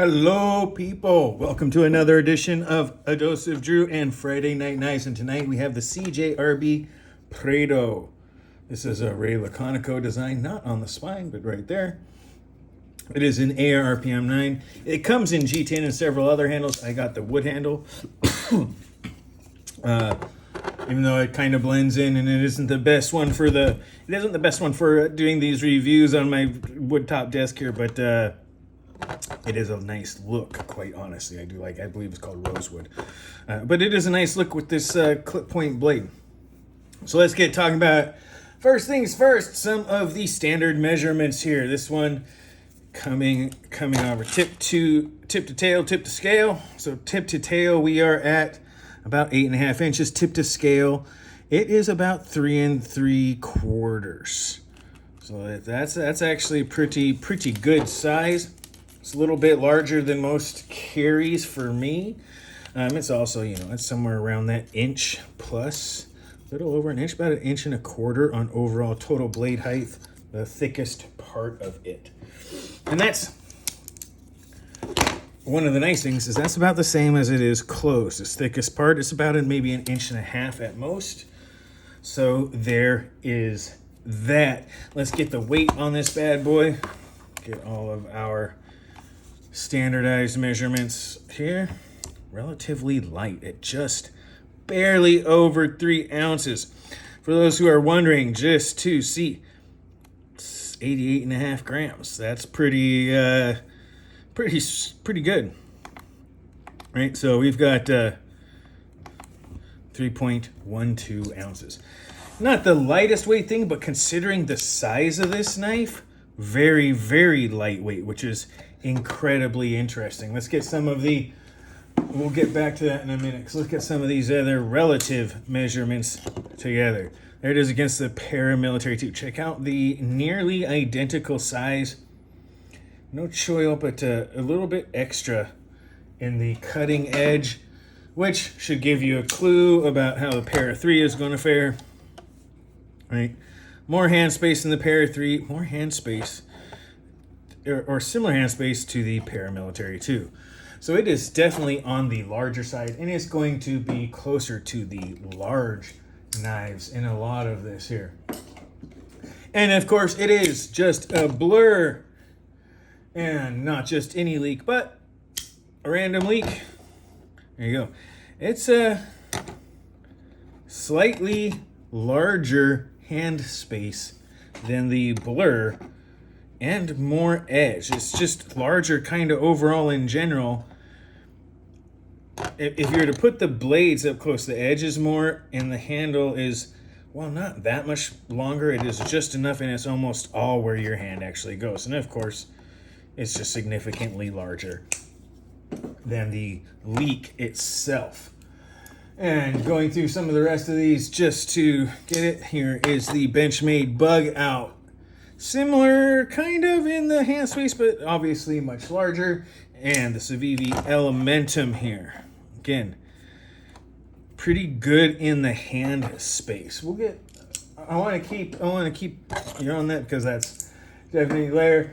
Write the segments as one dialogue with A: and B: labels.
A: Hello, people. Welcome to another edition of A Dose of Drew and Friday Night Knives. And tonight we have the CJRB Prado. This is a Ray Laconico design, not on the spine, but right there. It is an AR RPM 9. It comes in G10 and several other handles. I got the wood handle. Even though it kind of blends in and it isn't the best one for doing these reviews on my wood top desk here, but it is a nice look, quite honestly. I believe it's called rosewood. But it is a nice look with this clip point blade. So let's get talking about, first things first, some of the standard measurements here. This one coming over tip to tail, tip to scale. So tip to tail, we are at about 8.5 inches. Tip to scale, it is about 3 3/4. So that's actually pretty good size. It's a little bit larger than most carries for me. It's also, it's somewhere around that inch plus, a little over an inch, about 1.25 inches on overall total blade height, the thickest part of it. And that's one of the nice things, is that's about the same as it is closed. This thickest part is about maybe 1.5 inches at most. So there is that. Let's get the weight on this bad boy. Get all of our standardized measurements here. Relatively light at just barely over 3 ounces. For those who are wondering, just to see, 88.5 grams. That's pretty good, right? So we've got 3.12 ounces. Not the lightest weight thing, but considering the size of this knife, very, very lightweight, which is incredibly interesting. Let's get some of we'll get back to that in a minute. So let's get some of these other relative measurements together. There it is against the paramilitary 2. Check out the nearly identical size. No choil, but a little bit extra in the cutting edge, which should give you a clue about how the Para 3 is going to fare. Right? More hand space in the Para 3, more hand space, or similar hand space to the paramilitary 2. So it is definitely on the larger side, and it's going to be closer to the large knives in a lot of this here. And of course, it is just a blur, and not just any leak, but a random leak. There you go. It's a slightly larger hand space than the blur and more edge. It's just larger kind of overall in general. If you were to put the blades up close, the edge is more and the handle is, well, not that much longer. It is just enough, and it's almost all where your hand actually goes. And of course, it's just significantly larger than the leak itself. And going through some of the rest of these just to get it, here is the Benchmade Bug Out. Similar kind of in the hand space, but obviously much larger. And the Civivi Elementum here. Again, pretty good in the hand space. I want to keep you on that because that's definitely there.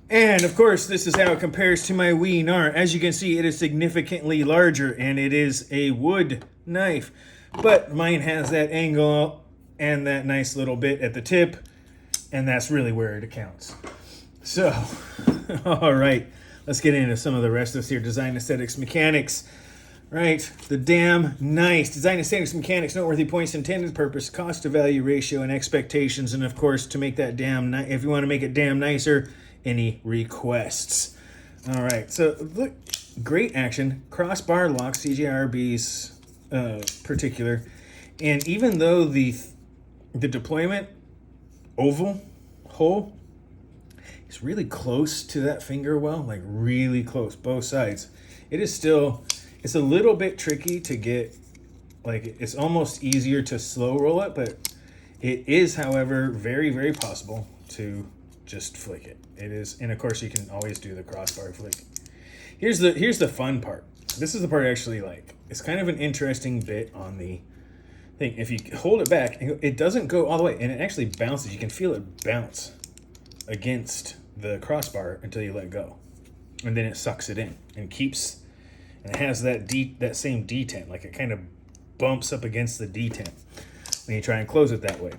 A: And of course, this is how it compares to my Wee-Nar. As you can see, it is significantly larger, and it is a wood knife. But mine has that angle and that nice little bit at the tip, and that's really where it counts. So, all right, let's get into some of the rest of this here. Design, aesthetics, mechanics. Right, the damn nice. Design, aesthetics, mechanics, noteworthy points, intended purpose, cost to value ratio, and expectations. And of course, to make that if you want to make it damn nicer, any requests. All right, so look, great action. Crossbar lock, CJRB's particular. And even though the deployment oval hole is really close to that finger well, like really close, both sides, it's a little bit tricky to get, like, it's almost easier to slow roll it, but it is, however, very, very possible to just flick it. It is, and of course you can always do the crossbar flick. Here's the fun part. This is the part I actually like. It's kind of an interesting bit on the thing. If you hold it back, it doesn't go all the way, and it actually bounces. You can feel it bounce against the crossbar until you let go. and then it sucks it in and keeps, and it has that same detent, like it kind of bumps up against the detent when you try and close it that way.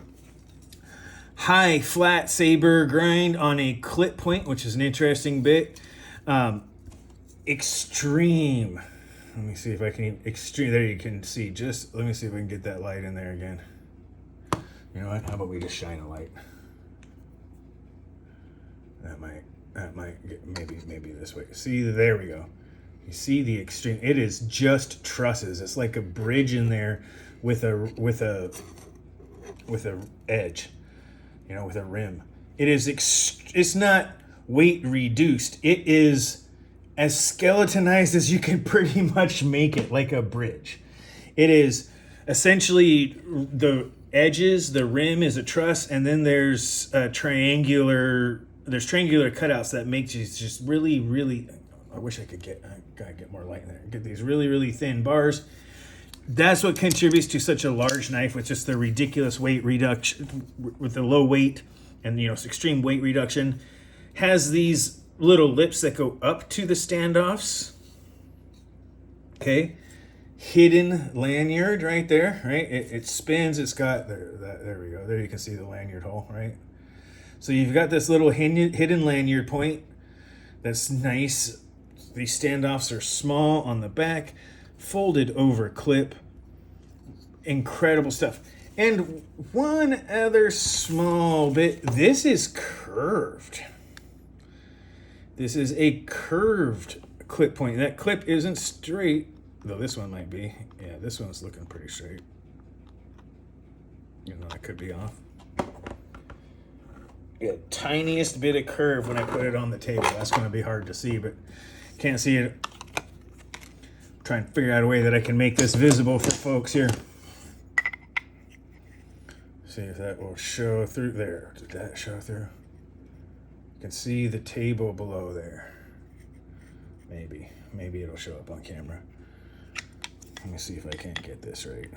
A: High flat saber grind on a clip point, which is an interesting bit. Extreme. Let me see if I can extreme. There you can see. Just let me see if I can get that light in there again. You know what? How about we just shine a light? That might get, maybe this way. See, there we go. You see the extreme. It is just trusses. It's like a bridge in there with a edge, you know, with a rim. It is it's not weight reduced. It is as skeletonized as you can pretty much make it, like a bridge. It is essentially the edges, the rim is a truss, and then there's triangular cutouts that make these just really, I wish I gotta get more light in there. Get these really thin bars. That's what contributes to such a large knife, with just the ridiculous weight reduction, with the low weight and, you know, extreme weight reduction. Has these little lips that go up to the standoffs. Okay. Hidden lanyard right there, right? It spins. It's got, there we go. There you can see the lanyard hole, right? So you've got this little hidden lanyard point. That's nice. These standoffs are small on the back, folded over clip. Incredible stuff. And one other small bit. This is curved. This is a curved clip point. That clip isn't straight, though this one might be. Yeah, this one's looking pretty straight. You know, I could be off. Yeah, tiniest bit of curve when I put it on the table. That's going to be hard to see, but can't see it. Try and figure out a way that I can make this visible for folks here. See if that will show through there. Did that show through? You can see the table below there. Maybe it'll show up on camera. Let me see if I can't get this right.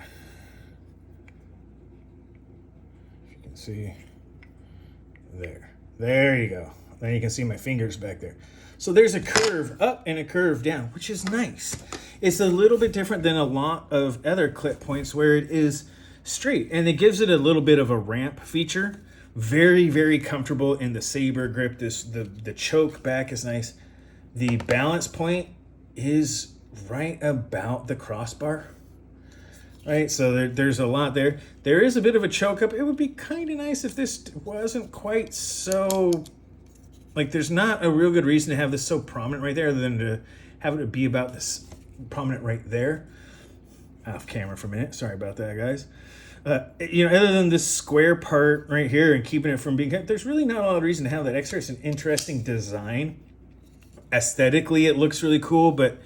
A: If you can see. There you go. Then you can see my fingers back there. So there's a curve up and a curve down, which is nice. It's a little bit different than a lot of other clip points where it is straight, and it gives it a little bit of a ramp feature. Very comfortable in the saber grip. The choke back is nice. The balance point is right about the crossbar. Right, so there's a lot there. There is a bit of a choke up. It would be kind of nice if this wasn't quite so, like, there's not a real good reason to have this so prominent right there, other than to have it be about this prominent right there. Off camera for a minute. Sorry about that, guys. You know, other than this square part right here and keeping it from being cut, there's really not a lot of reason to have that extra. It's an interesting design. Aesthetically, it looks really cool, but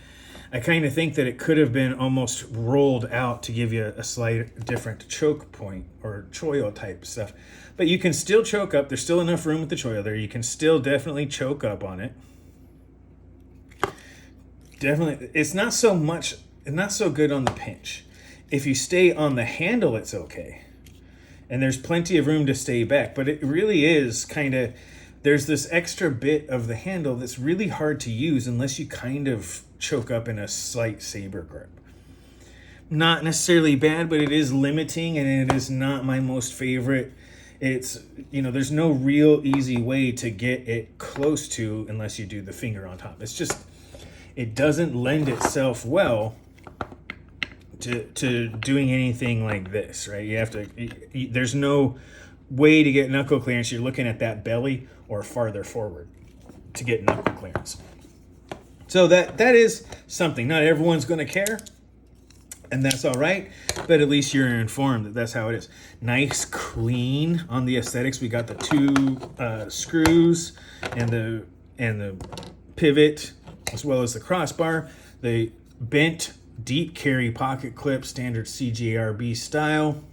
A: I kind of think that it could have been almost rolled out to give you a slight different choke point or choil type stuff. But you can still choke up. There's still enough room with the choil there. You can still definitely choke up on it. Definitely. It's not so much, not so good on the pinch. If you stay on the handle, it's okay. And there's plenty of room to stay back. But it really is kind of, there's this extra bit of the handle that's really hard to use unless you kind of choke up in a slight saber grip. Not necessarily bad, but it is limiting, and it is not my most favorite. It's, you know, there's no real easy way to get it close to unless you do the finger on top. It's just, it doesn't lend itself well to doing anything like this, right? You have to, there's no way to get knuckle clearance. You're looking at that belly or farther forward to get knuckle clearance. So that is something. Not everyone's going to care, and that's all right, but at least you're informed that that's how it is. Nice, clean on the aesthetics. We got the two screws and the pivot, as well as the crossbar. The bent deep carry pocket clip, standard CJRB style.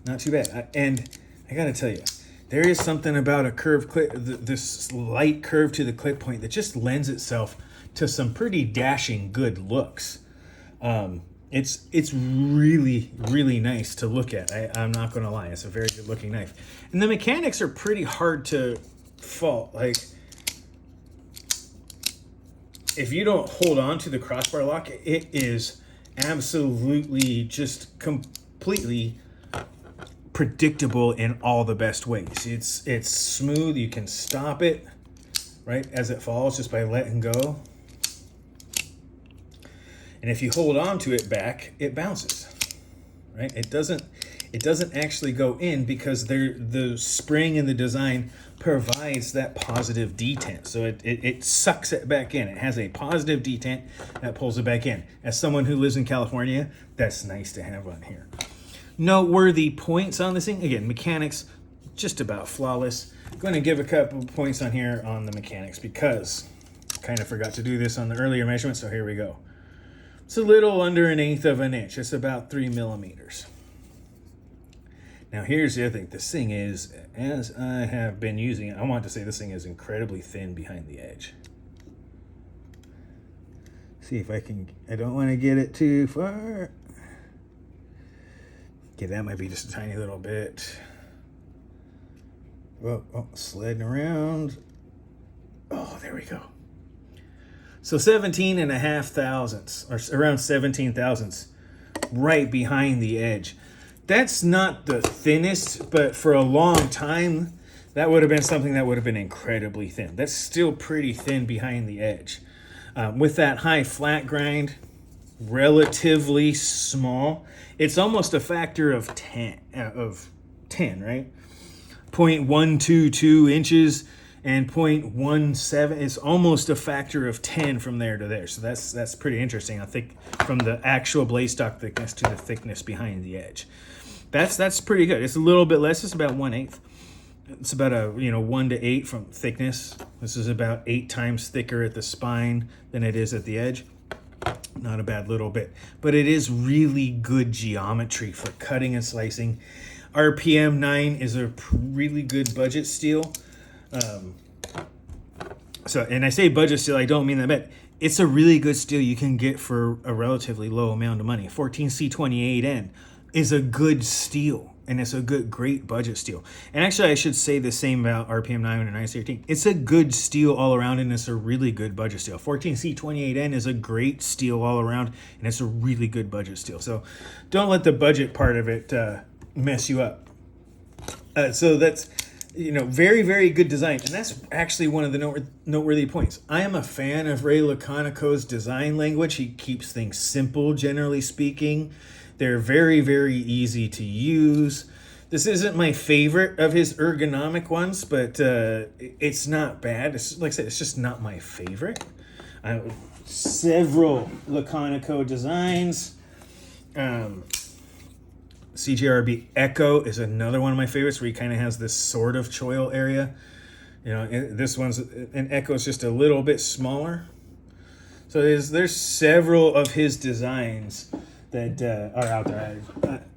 A: Not too bad. And I got to tell you, there is something about a curved clip, this light curve to the clip point, that just lends itself to some pretty dashing good looks. It's really nice to look at. I'm not going to lie. It's a very good looking knife. And the mechanics are pretty hard to fault. Like, if you don't hold on to the crossbar lock, it is absolutely just completely predictable in all the best ways. It's smooth. You can stop it right as it falls just by letting go. And if you hold on to it back, it bounces, right? It doesn't actually go in because the spring in the design provides that positive detent. So it sucks it back in. It has a positive detent that pulls it back in. As someone who lives in California, that's nice to have on here. Noteworthy points on this thing. Again, mechanics, just about flawless. I'm going to give a couple points on here on the mechanics because I kind of forgot to do this on the earlier measurement, so here we go. It's a little under 1/8 of an inch. It's about 3 millimeters. Now here's the other thing. This thing is, as I have been using it, I want to say this thing is incredibly thin behind the edge. See if I can, I don't want to get it too far. Okay, that might be just a tiny little bit. Whoa, oh, sliding around. Oh, there we go. So 17.5 thousandths, or around 17 thousandths, right behind the edge. That's not the thinnest, but for a long time, that would have been something that would have been incredibly thin. That's still pretty thin behind the edge. With that high flat grind, relatively small. It's almost a factor of 10, right? 0.122 inches and 0.17 is almost a factor of 10 from there to there. So that's pretty interesting. I think from the actual blaze stock thickness to the thickness behind the edge. That's pretty good. It's a little bit less. It's about 1/8. It's about a 1 to 8 from thickness. This is about 8 times thicker at the spine than it is at the edge. Not a bad little bit, but it is really good geometry for cutting and slicing. RPM 9 is a really good budget steel. And I say budget steel, I don't mean that bad. It's a really good steel you can get for a relatively low amount of money. 14C28N is a good steel, and it's a great budget steel. And actually, I should say the same about RPM 9 and IC13. It's a good steel all around, and it's a really good budget steel. 14C28N is a great steel all around, and it's a really good budget steel. So don't let the budget part of it mess you up. So that's, very, very good design. And that's actually one of the noteworthy points. I am a fan of Ray Laconico's design language. He keeps things simple, generally speaking. They're very, very easy to use. This isn't my favorite of his ergonomic ones, but it's not bad. Like I said, it's just not my favorite. Several Laconico designs. CJRB Echo is another one of my favorites where he kind of has this sort of choil area. This one's, an Echo is just a little bit smaller. So there's several of his designs that are out there.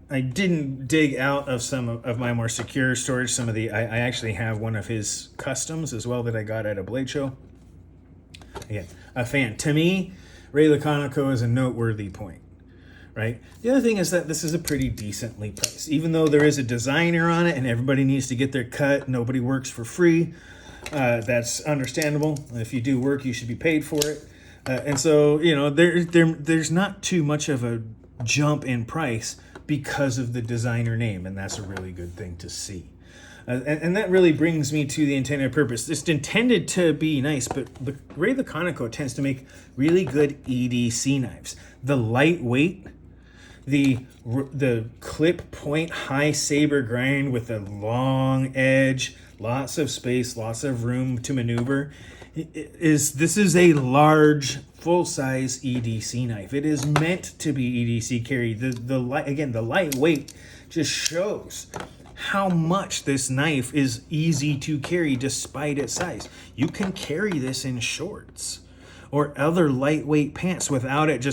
A: I didn't dig out of some of my more secure storage. Some of I actually have one of his customs as well that I got at a blade show. Again, a fan. To me, Ray Laconico is a noteworthy point, right? The other thing is that this is a pretty decently priced. Even though there is a designer on it and everybody needs to get their cut, nobody works for free. That's understandable. If you do work, you should be paid for it. And so, there's not too much of a jump in price because of the designer name, and that's a really good thing to see. And that really brings me to the intended purpose. It's intended to be nice, but Ray Laconico tends to make really good EDC knives. The lightweight, the clip point high saber grind with a long edge, lots of space, lots of room to maneuver. This is a large, full-size EDC knife. It is meant to be EDC carried. The lightweight just shows how much this knife is easy to carry despite its size. You can carry this in shorts or other lightweight pants without it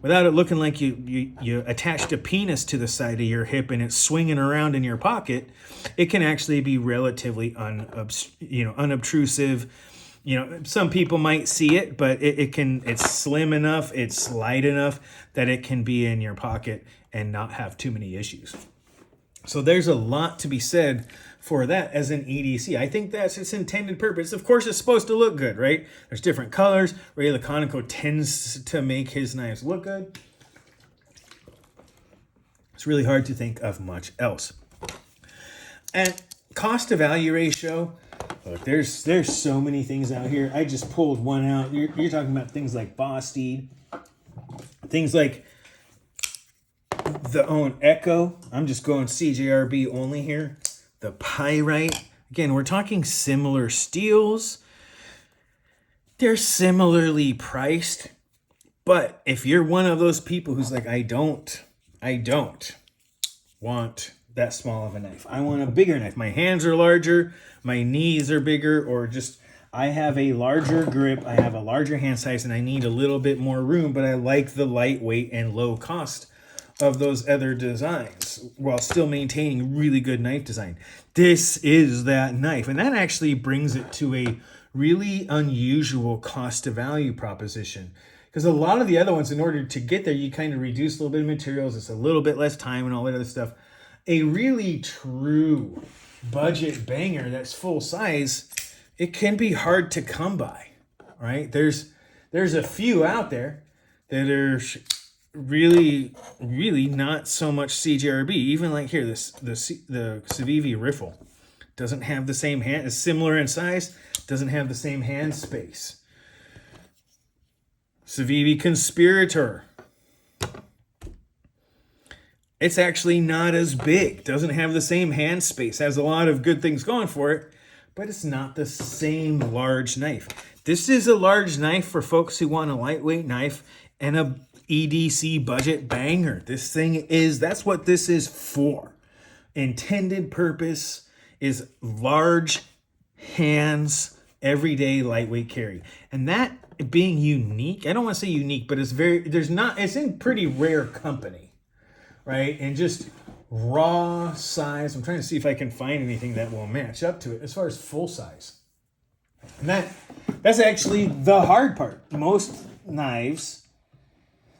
A: looking like you attached a penis to the side of your hip and it's swinging around in your pocket. It can actually be relatively unobtrusive. Some people might see it, but it's slim enough, it's light enough that it can be in your pocket and not have too many issues. So there's a lot to be said for that as an EDC. I think that's its intended purpose. Of course, it's supposed to look good, right? There's different colors. Ray Laconico tends to make his knives look good. It's really hard to think of much else. And cost to value ratio, look, there's so many things out here. I just pulled one out. You're talking about things like Bostede, things like the own Echo. I'm just going CJRB only here. The Pyrite. Again, we're talking similar steels. They're similarly priced. But if you're one of those people who's like, I don't want that small of a knife. I want a bigger knife. My hands are larger, my knees are bigger, or just I have a larger grip, I have a larger hand size, and I need a little bit more room, but I like the lightweight and low cost of those other designs while still maintaining really good knife design. This is that knife, and that actually brings it to a really unusual cost to value proposition. Because a lot of the other ones, in order to get there, you kind of reduce a little bit of materials, it's a little bit less time and all that other stuff. A really true budget banger that's full size, it can be hard to come by, right? There's a few out there that are really not so much CJRB. Even like here, the Civivi Riffle doesn't have the same hand, is similar in size, doesn't have the same hand space. Civivi Conspirator, it's actually not as big, doesn't have the same hand space, has a lot of good things going for it, but it's not the same large knife. This is a large knife for folks who want a lightweight knife and a EDC budget banger. This thing is, that's what this is for. Intended purpose is large hands, everyday lightweight carry. And that being unique, I don't want to say unique, but it's in pretty rare company, right? And just raw size. I'm trying to see if I can find anything that will match up to it as far as full size. And that's actually the hard part. Most knives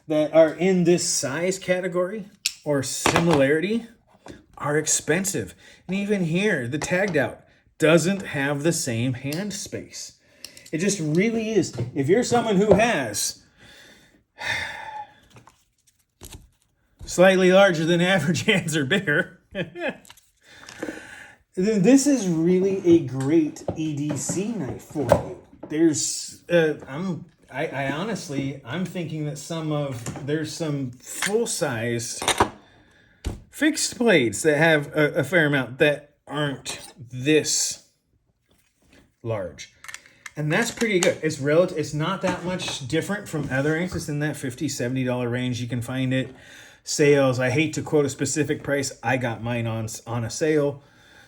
A: that are in this size category or similarity are expensive. And even here, the tagged out doesn't have the same hand space. It just really is. If you're someone who has slightly larger than average hands or bigger, then this is really a great EDC knife for you. There's, I'm thinking that there's some full-sized fixed blades that have a fair amount that aren't this large. And that's pretty good. It's not that much different from other inks. It's in that $50, $70 range. You can find it. Sales, I hate to quote a specific price. I got mine on a sale,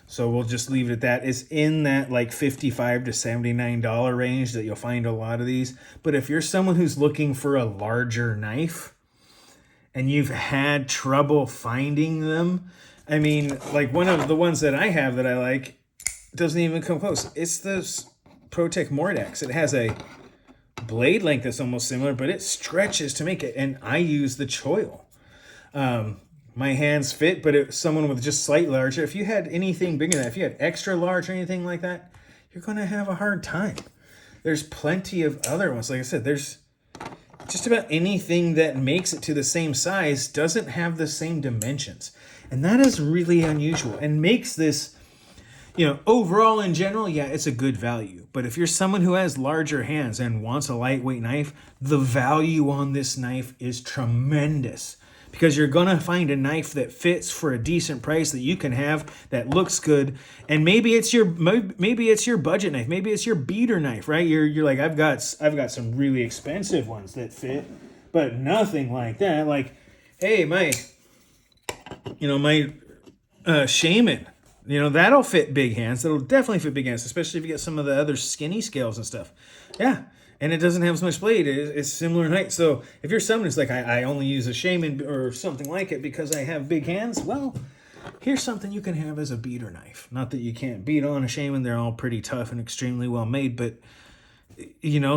A: so we'll just leave it at that. It's in that like $55 to $79 range that you'll find a lot of these. But if you're someone who's looking for a larger knife and you've had trouble finding them, I mean, like one of the ones that I have that I like doesn't even come close. It's this ProTech Mordex. It has a blade length that's almost similar, but it stretches to make it, and I use the choil. My hands fit, but if someone with just slightly larger, if you had anything bigger than that, if you had extra large or anything like that, you're going to have a hard time. There's plenty of other ones. Like I said, there's just about anything that makes it to the same size doesn't have the same dimensions. And that is really unusual and makes this, overall in general, yeah, it's a good value. But if you're someone who has larger hands and wants a lightweight knife, the value on this knife is tremendous. Because you're going to find a knife that fits for a decent price that you can have, that looks good. And maybe it's your budget knife. Maybe it's your beater knife, right? You're like, I've got some really expensive ones that fit, but nothing like that. Like, hey, my Shaman, that'll fit big hands. That'll definitely fit big hands, especially if you get some of the other skinny scales and stuff. Yeah. And it doesn't have as much blade. It's similar in height. So if you're someone who's like, I only use a Shaman or something like it because I have big hands, well, here's something you can have as a beater knife. Not that you can't beat on a Shaman. They're all pretty tough and extremely well made. But,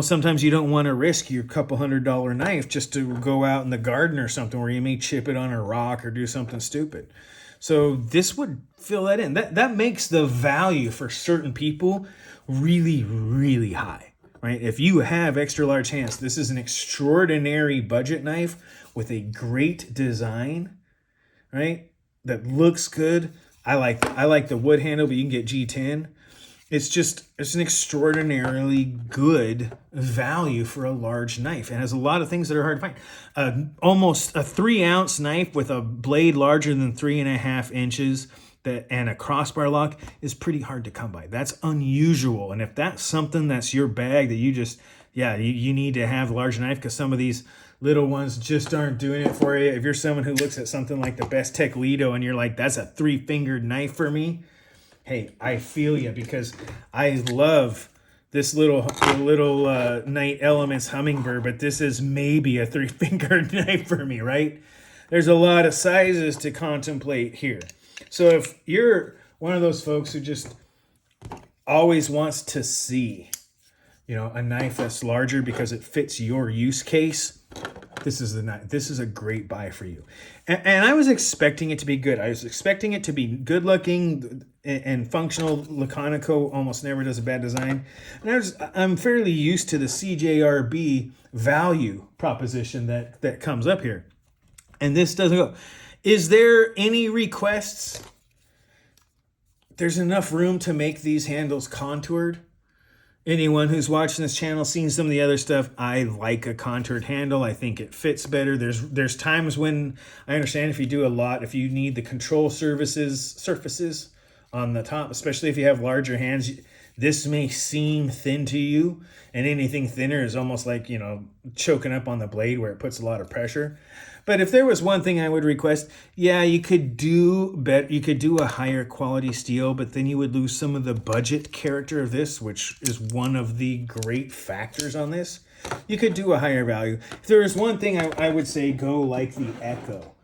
A: sometimes you don't want to risk your couple $100 knife just to go out in the garden or something where you may chip it on a rock or do something stupid. So this would fill that in. That makes the value for certain people really, really high, right? If you have extra large hands, this is an extraordinary budget knife with a great design, right? That looks good. I like the wood handle, but you can get G10. It's an extraordinarily good value for a large knife. It has a lot of things that are hard to find. Almost a 3-ounce knife with a blade larger than 3.5 inches and a crossbar lock is pretty hard to come by. That's unusual. And if that's something that's your bag that you just, you need to have a large knife, because some of these little ones just aren't doing it for you. If you're someone who looks at something like the Best Tech Lido and you're like, that's a 3-fingered knife for me, hey, I feel you, because I love this little Night Elements Hummingbird, but this is maybe a 3-fingered knife for me, right? There's a lot of sizes to contemplate here. So if you're one of those folks who just always wants to see, a knife that's larger because it fits your use case, this is the knife. This is a great buy for you. And I was expecting it to be good. I was expecting it to be good looking and functional. Laconico almost never does a bad design. And I'm fairly used to the CJRB value proposition that comes up here. And this doesn't go. Is there any requests? There's enough room to make these handles contoured. Anyone who's watching this channel, seen some of the other stuff, I like a contoured handle. I think it fits better. There's times when I understand if you need the control surfaces on the top, especially if you have larger hands, this may seem thin to you, and anything thinner is almost like, choking up on the blade where it puts a lot of pressure. But if there was one thing I would request, you could do a higher quality steel, but then you would lose some of the budget character of this, which is one of the great factors on this. You could do a higher value. If there was one thing I would say, go like the Echo,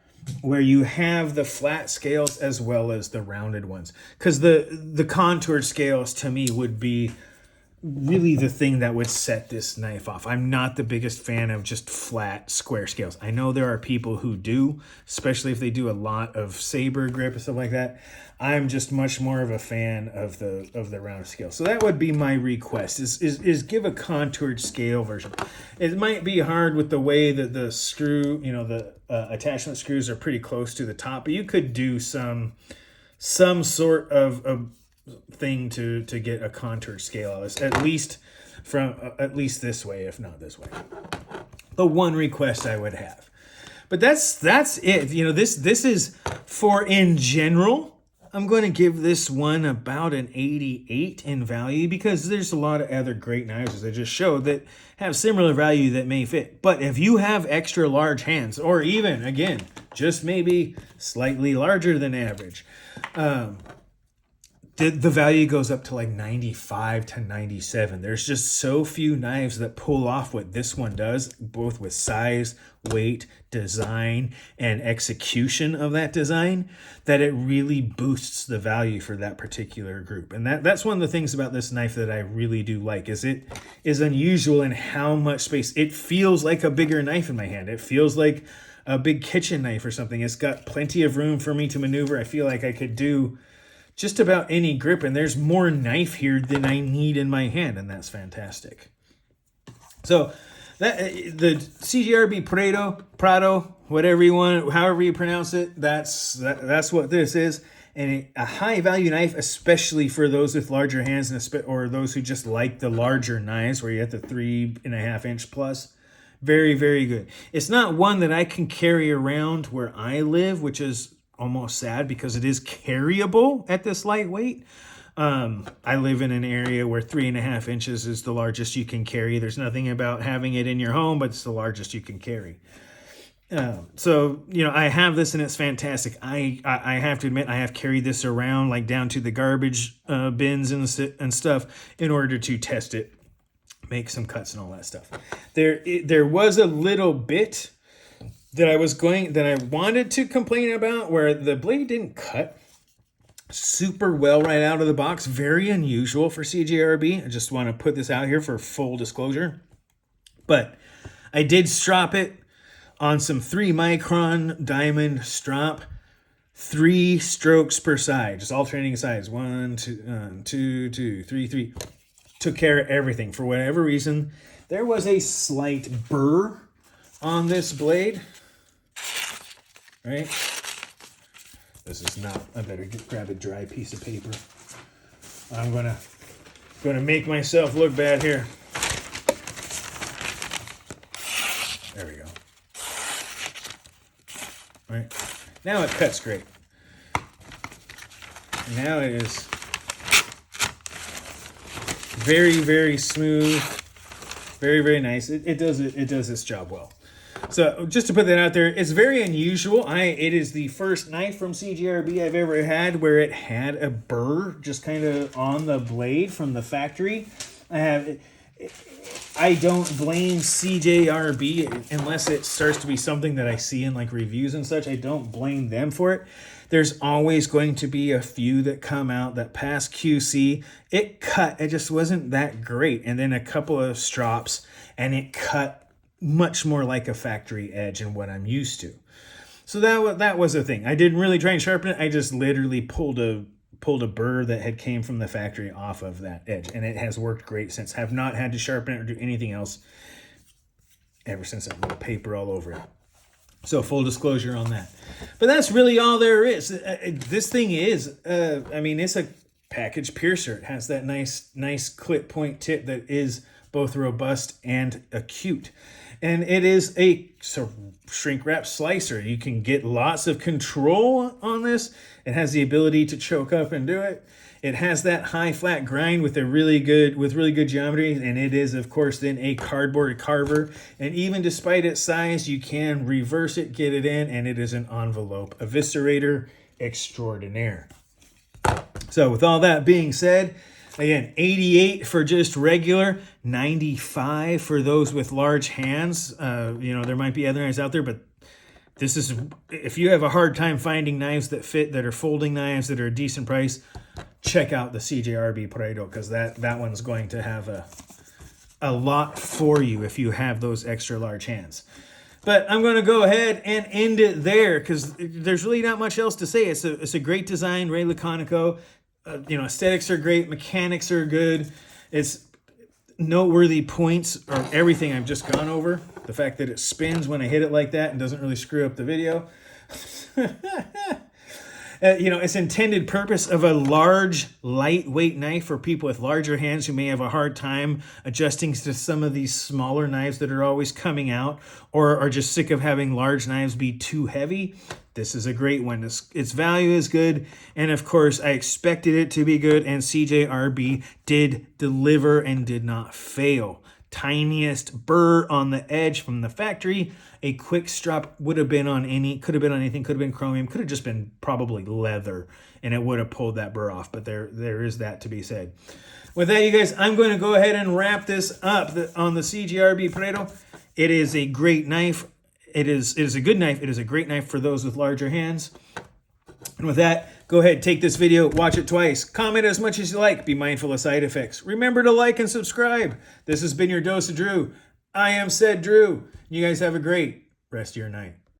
A: where you have the flat scales as well as the rounded ones. Because the contoured scales to me would be really the thing that would set this knife off. I'm not the biggest fan of just flat square scales. I know there are people who do, especially if they do a lot of saber grip and stuff like that. I'm just much more of a fan of the round scale. So that would be my request, is give a contoured scale version. It might be hard with the way that the screw, the attachment screws are pretty close to the top, but you could do some sort of thing to get a contoured scale of this, at least this way, if not this way. The one request I would have, but that's it. This is for in general. I'm going to give this one about an 88 in value, because there's a lot of other great knives, as I just showed, that have similar value that may fit. But if you have extra large hands, or even, again, just maybe slightly larger than average, the value goes up to like 95 to 97. There's just so few knives that pull off what this one does, both with size, weight, design, and execution of that design, that it really boosts the value for that particular group. And that's one of the things about this knife that I really do like, is it is unusual in how much space. It feels like a bigger knife in my hand. It feels like a big kitchen knife or something. It's got plenty of room for me to maneuver. I feel like I could do just about any grip, and there's more knife here than I need in my hand, and that's fantastic. So the CJRB Prado, whatever you want, however you pronounce it, that's what this is. And a high value knife, especially for those with larger hands, or those who just like the larger knives where you have the 3.5 inch plus. Very, very good. It's not one that I can carry around where I live, which is almost sad, because it is carryable at this lightweight. I live in an area where 3.5 inches is the largest you can carry. There's nothing about having it in your home, but it's the largest you can carry. So, I have this and it's fantastic. I have to admit, I have carried this around like down to the garbage bins and stuff in order to test it, make some cuts and all that stuff. There was a little bit that I wanted to complain about, where the blade didn't cut super well right out of the box. Very unusual for CJRB. I just want to put this out here for full disclosure. But I did strop it on some 3 micron diamond strop. 3 strokes per side, just alternating sides. 1, 2, 2, 3, 3. Took care of everything. For whatever reason, there was a slight burr on this blade. Right? This is not. I better grab a dry piece of paper. I'm gonna make myself look bad here. There we go. Right. Now it cuts great. Now it is very, very smooth. Very, very nice. It does its job well. So just to put that out there, it's very unusual. It is the first knife from CJRB I've ever had where it had a burr just kind of on the blade from the factory. I don't blame CJRB unless it starts to be something that I see in like reviews and such. I don't blame them for it. There's always going to be a few that come out that pass QC. It just wasn't that great. And then a couple of strops and it cut much more like a factory edge and what I'm used to. So that was a thing. I didn't really try and sharpen it. I just literally pulled a burr that had came from the factory off of that edge, and it has worked great since. Have not had to sharpen it or do anything else ever since. I put paper all over it. So full disclosure on that. But that's really all there is. This thing is, it's a package piercer. It has that nice clip point tip that is both robust and acute. And it is a shrink wrap slicer. You can get lots of control on this. It has the ability to choke up and do it. It has that high flat grind with really good geometry, and it is of course then a cardboard carver. And even despite its size, you can reverse it, get it in, and it is an envelope eviscerator extraordinaire. So with all that being said, again, 88 for just regular, 95 for those with large hands. There might be other knives out there, but this is, if you have a hard time finding knives that fit, that are folding knives, that are a decent price, check out the CJRB Prado, because that one's going to have a lot for you if you have those extra large hands. But I'm going to go ahead and end it there because there's really not much else to say. It's a great design, Ray Laconico. Aesthetics are great, mechanics are good. It's noteworthy points are everything I've just gone over. The fact that it spins when I hit it like that and doesn't really screw up the video. Its intended purpose of a large, lightweight knife for people with larger hands who may have a hard time adjusting to some of these smaller knives that are always coming out or are just sick of having large knives be too heavy. This is a great one. Its value is good. And of course, I expected it to be good, and CJRB did deliver and did not fail. Tiniest burr on the edge from the factory. A quick strop could have been on anything, could have been chromium, could have just been probably leather, and it would have pulled that burr off. But there is that to be said. With that, you guys, I'm going to go ahead and wrap this up on the CJRB Prado. It is a great knife. It is a good knife. It is a great knife for those with larger hands. And with that, go ahead, take this video, watch it twice, comment as much as you like, be mindful of side effects. Remember to like and subscribe. This has been your Dose of Drew. I am said Drew. You guys have a great rest of your night.